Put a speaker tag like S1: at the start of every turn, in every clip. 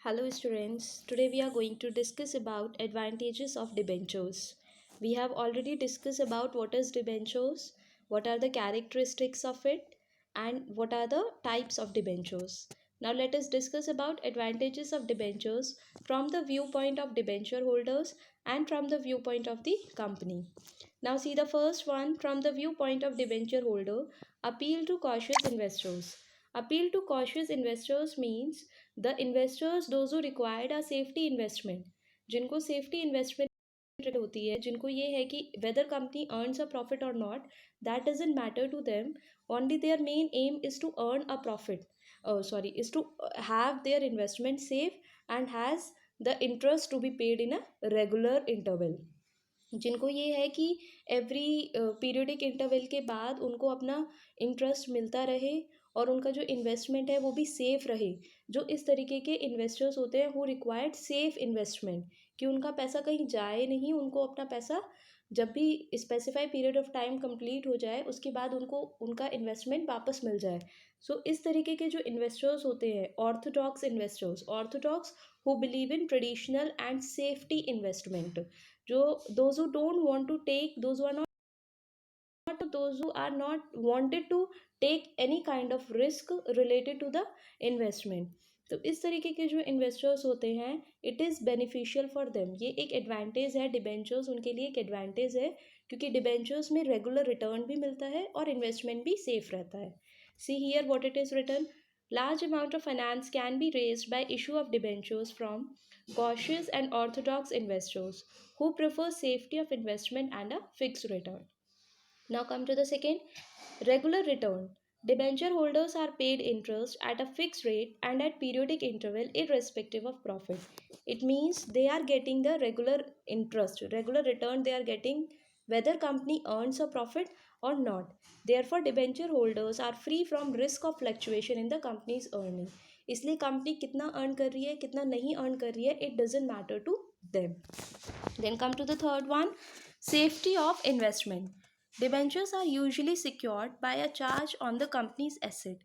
S1: Hello students, today we are going to discuss about advantages of debentures. We have already discussed about what is debentures, what are the characteristics of it and what are the types of debentures. Now let us discuss about advantages of debentures from the viewpoint of debenture holders and from the viewpoint of the company. Now see the first one from the viewpoint of debenture holder, appeal to cautious investors. Appeal to cautious investors means the investors those who required a safety investment, जिनको safety investment होती है, जिनको ये है कि whether company earns a profit or not, that doesn't matter to them. Only their main aim is to earn a profit. Is to have their investment safe and has the interest to be paid in a regular interval. जिनको ये है कि every periodic interval के बाद उनको अपना interest मिलता रहे और उनका जो इन्वेस्टमेंट है वो भी सेफ़ रहे। जो इस तरीके के इन्वेस्टर्स होते हैं हु रिक्वायर्ड सेफ़ इन्वेस्टमेंट, कि उनका पैसा कहीं जाए नहीं, उनको अपना पैसा जब भी specify period of time complete हो जाए उसके बाद उनको उनका इन्वेस्टमेंट वापस मिल जाए। सो इस तरीके के जो इन्वेस्टर्स होते हैं Orthodox investors, Orthodox who believe in traditional and safety investment, जो those who don't want to take, those who are not wanted to take any kind of risk related to the investment. तो इस तरीके के जो investors होते हैं it is beneficial for them. ये एक एडवांटेज है, डिबेंचर्स उनके लिए एक एडवांटेज है क्योंकि डिबेंचर्स में रेगुलर रिटर्न भी मिलता है और इन्वेस्टमेंट भी सेफ रहता है। See here what it is return, large amount of finance can be raised by issue of debentures from cautious and orthodox investors who prefer safety of investment and a fixed return. Now come to the second, regular return. Debenture holders are paid interest at a fixed rate and at periodic interval irrespective of profit. It means they are getting the regular interest, regular return they are getting whether company earns a profit or not. Therefore, debenture holders are free from risk of fluctuation in the company's earning. इसलिए company कितना earn कर रही है कितना नहीं earn कर रही है, it doesn't matter to them. Then come to the third one, safety of investment. Debentures are usually secured by a charge on the company's asset.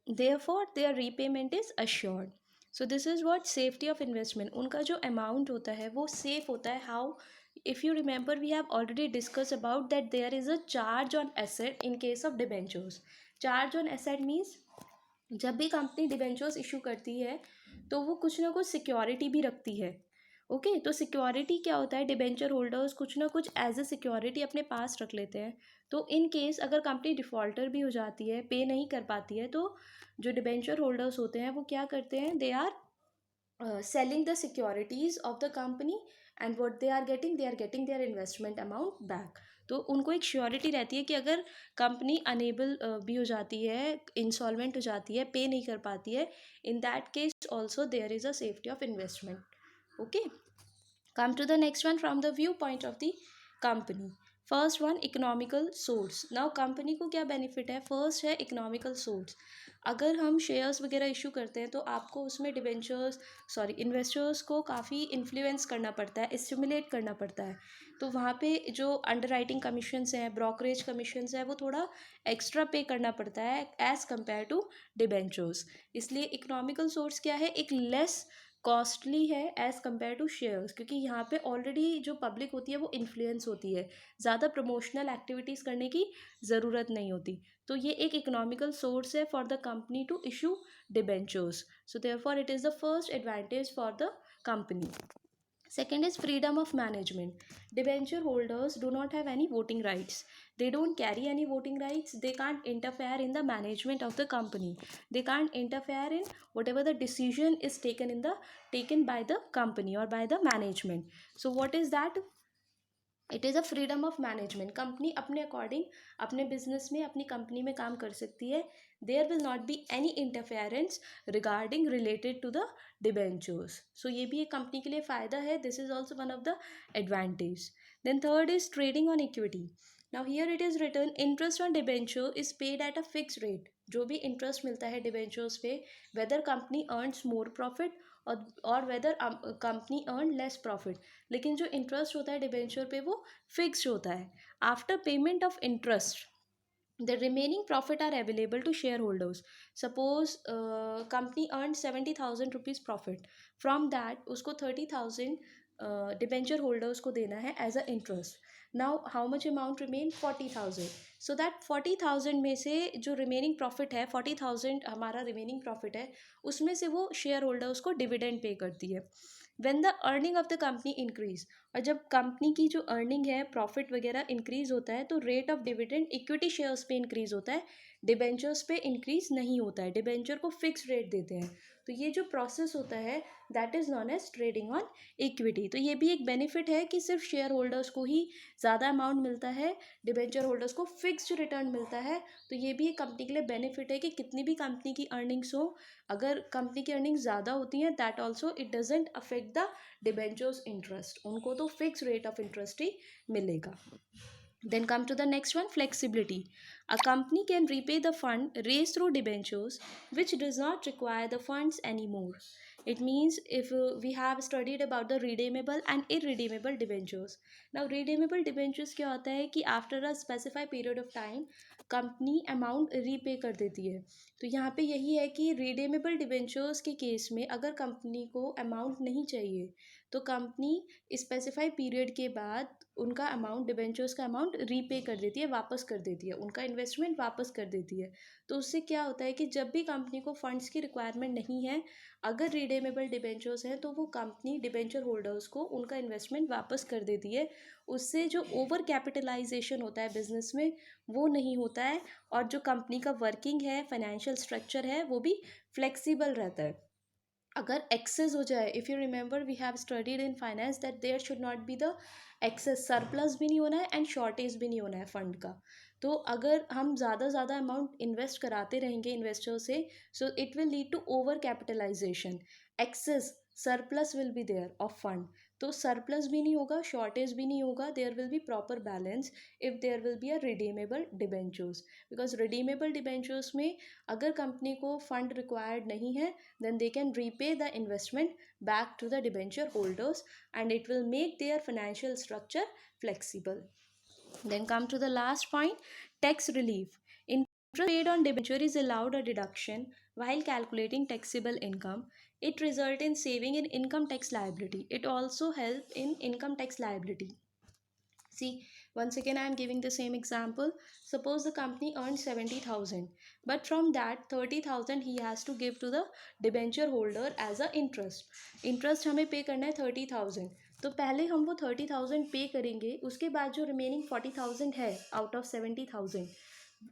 S1: Therefore, their repayment is assured. So this is what safety of investment. उनका जो amount होता है वो safe होता है. How? If you remember, we have already discussed about that there is a charge on asset in case of debentures. Charge on asset means जब भी company debentures issue करती है तो वो कुछ ना कुछ सिक्योरिटी भी रखती है. ओके तो सिक्योरिटी क्या होता है, डिबेंचर होल्डर्स कुछ ना कुछ एज ए सिक्योरिटी अपने पास रख लेते हैं. तो इन केस अगर कंपनी डिफ़ॉल्टर भी हो जाती है, पे नहीं कर पाती है, तो जो डिबेंचर होल्डर्स होते हैं वो क्या करते हैं, they are selling the securities of the company and what they are getting their investment amount back. तो उनको एक श्योरिटी रहती है कि अगर कंपनी अनेबल भी हो जाती है, इंसॉल्वेंट हो जाती है, पे नहीं कर पाती है, in that case also there is a safety of investment. Okay, come to the next one from the viewpoint of the company. First one economical source. Now company को क्या बेनिफिट है, फर्स्ट है इकोनॉमिकल सोर्स. अगर हम shares वगैरह issue करते हैं तो आपको उसमें इन्वेस्टर्स को काफ़ी इन्फ्लुएंस करना पड़ता है, स्टिमुलेट करना पड़ता है. तो वहाँ पे जो अंडर राइटिंग कमीशंस हैं, ब्रोकरेज कमीशंस है, वो थोड़ा एक्स्ट्रा पे करना पड़ता है एज़ कम्पेयर टू डिबेंचर्स. इसलिए इकोनॉमिकल सोर्स क्या है, एक लेस कॉस्टली है एज़ कम्पेयर टू शेयर्स, क्योंकि यहाँ पे ऑलरेडी जो पब्लिक होती है वो इन्फ्लुएंस होती है, ज़्यादा प्रमोशनल एक्टिविटीज़ करने की ज़रूरत नहीं होती. तो ये एक इकोनॉमिकल सोर्स है for the company to issue debentures. So therefore it is the first advantage for the company. Second is freedom of management. Debenture holders do not have any voting rights. They don't carry any voting rights. They can't interfere in the management of the company. They can't interfere in whatever the decision is taken by the company or by the management. So what is that? It is a freedom of management. Company अपने according अपने business में अपनी company में काम कर सकती है. There will not be any interference regarding related to the debentures. So ये भी एक कंपनी के लिए फ़ायदा है. This is also one of the advantage. Then third is trading on equity. Now here it is return interest on debenture is paid at a fix rate. जो भी interest मिलता है डिबेंचर्स पे, whether company earns more profit और whether company earn less profit, लेकिन जो interest होता है डिबेंचर पे वो फिक्स्ड होता है. After payment of interest The remaining profit are available to shareholders. Suppose company earned 70,000 rupees profit. From that उसको 30,000 डिबेंचर होल्डर्स को देना है as a interest. Now how much amount remain 40,000. So that 40,000 में से जो remaining profit है 40,000 हमारा remaining profit है, उसमें से वो शेयर होल्डर्स को डिविडेंड पे करती है. When the earning of the company increase, और जब कंपनी की जो अर्निंग है प्रॉफिट वगैरह इंक्रीज होता है तो rate of dividend equity shares पे इंक्रीज होता है, डिबेंचर्स पे इंक्रीज नहीं होता है. डिबेंचर को फिक्स रेट देते हैं. तो ये जो प्रोसेस होता है that is known as trading on equity. तो ये भी एक बेनिफिट है कि सिर्फ शेयर होल्डर्स को ही ज़्यादा अमाउंट मिलता है, डिबेंचर होल्डर्स को फिक्स्ड रिटर्न मिलता है. तो ये भी एक कंपनी के लिए बेनिफिट है कि कितनी भी कंपनी की अर्निंग्स हो, अगर कंपनी की अर्निंग्स ज़्यादा होती हैं that also it doesn't affect the debentures interest. उनको तो फिक्स रेट ऑफ इंटरेस्ट ही मिलेगा. Then come to the next one, flexibility. A company can repay the fund raised through debentures which does not require the funds anymore. It means if we have studied about the redeemable and irredeemable debentures. Now redeemable debentures क्या होता है कि after a specified period of time company amount repay कर देती है. तो यहाँ पे यही है कि रिडीमेबल डिबेंचर्स के केस में अगर कंपनी को अमाउंट नहीं चाहिए तो कंपनी स्पेसिफाइड पीरियड के बाद उनका अमाउंट, डिबेंचर्स का अमाउंट रीपे कर देती है, वापस कर देती है, उनका इन्वेस्टमेंट वापस कर देती है. तो उससे क्या होता है कि जब भी कंपनी को फंड्स की रिक्वायरमेंट नहीं है, अगर रिडेमेबल डिबेंचर्स हैं तो वो कंपनी डिबेंचर होल्डर्स को उनका इन्वेस्टमेंट वापस कर देती है. उससे जो ओवर कैपिटलाइजेशन होता है बिजनेस में वो नहीं होता है, और जो कंपनी का वर्किंग है, फाइनेंशियल स्ट्रक्चर है, वो भी फ्लेक्सिबल रहता है. अगर एक्सेस हो जाए, if you remember we have studied in finance that there should not be the excess, surplus भी नहीं होना है एंड शॉर्टेज भी नहीं होना है फंड का. तो अगर हम ज़्यादा अमाउंट इन्वेस्ट कराते रहेंगे इन्वेस्टर से, so it will lead to over capitalization, excess, surplus will be there of fund. तो सरप्लस भी नहीं होगा, शॉर्टेज भी नहीं होगा, there will be proper balance if there will be a redeemable debentures. Because redeemable debentures में अगर company को फंड रिक्वायर्ड नहीं है then they can repay the investment back to the debenture holders and it will make their financial structure flexible. Then come to the last point, tax relief. Interest paid on debenture is allowed a deduction while calculating taxable income. It result in saving in income tax liability. It also help in income tax liability. See, once again I am giving the same example. Suppose the company earns 70,000, but from that 30,000 he has to give to the debenture holder as a interest. Interest हमें पे करना है 30,000. तो पहले हम वो 30,000 पे करेंगे, उसके बाद जो रिमेनिंग 40,000 है आउट ऑफ 70,000,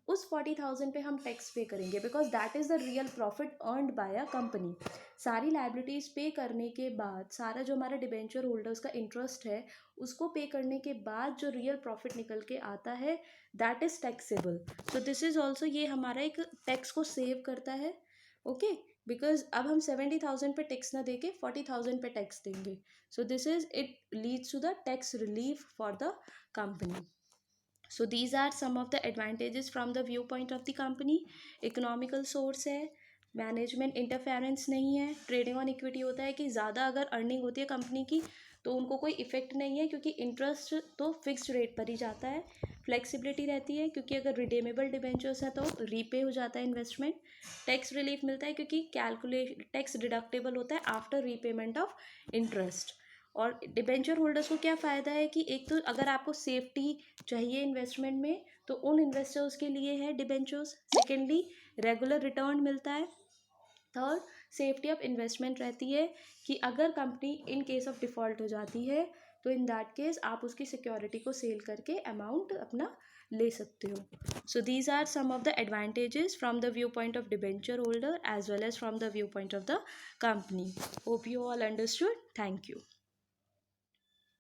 S1: उस 40,000 पे हम टैक्स पे करेंगे because that is the real profit earned bye a company. सारी लाइबिलिटीज़ पे करने के बाद, सारा जो हमारा डिबेंचर होल्डर्स का इंटरेस्ट है उसको पे करने के बाद जो रियल प्रॉफिट निकल के आता है that is taxable. So this is also, ये हमारा एक टैक्स को सेव करता है. ओके, बिकॉज अब हम 70,000 पे टैक्स ना देके 40,000 पे टैक्स देंगे. So this is, it leads to the tax relief for the company. So these are some of the advantages from the viewpoint of the company. Economical source है, management interference नहीं है, trading on equity होता है कि ज़्यादा अगर earning होती है कंपनी की तो उनको कोई इफेक्ट नहीं है क्योंकि इंटरेस्ट तो फिक्स्ड रेट पर ही जाता है. फ्लेक्सिबिलिटी रहती है क्योंकि अगर रिडेमेबल डिबेंचर्स है तो रीपे हो जाता है इन्वेस्टमेंट. टैक्स रिलीफ मिलता है क्योंकि कैलकुलेट टैक्स डिडक्टेबल होता है आफ्टर रीपेमेंट ऑफ इंटरेस्ट. और डिबेंचर होल्डर्स को क्या फ़ायदा है कि एक तो अगर आपको सेफ्टी चाहिए इन्वेस्टमेंट में तो उन इन्वेस्टर्स के लिए है डिबेंचर्स. सेकेंडली, रेगुलर रिटर्न मिलता है. थर्ड, सेफ्टी ऑफ इन्वेस्टमेंट रहती है कि अगर company in case of default हो जाती है तो इन दैट केस आप उसकी सिक्योरिटी को सेल करके अमाउंट अपना ले सकते हो. So these are some of the advantages from the view point of debenture holder as well as from the view point of the company. Hope you all understood. Thank you.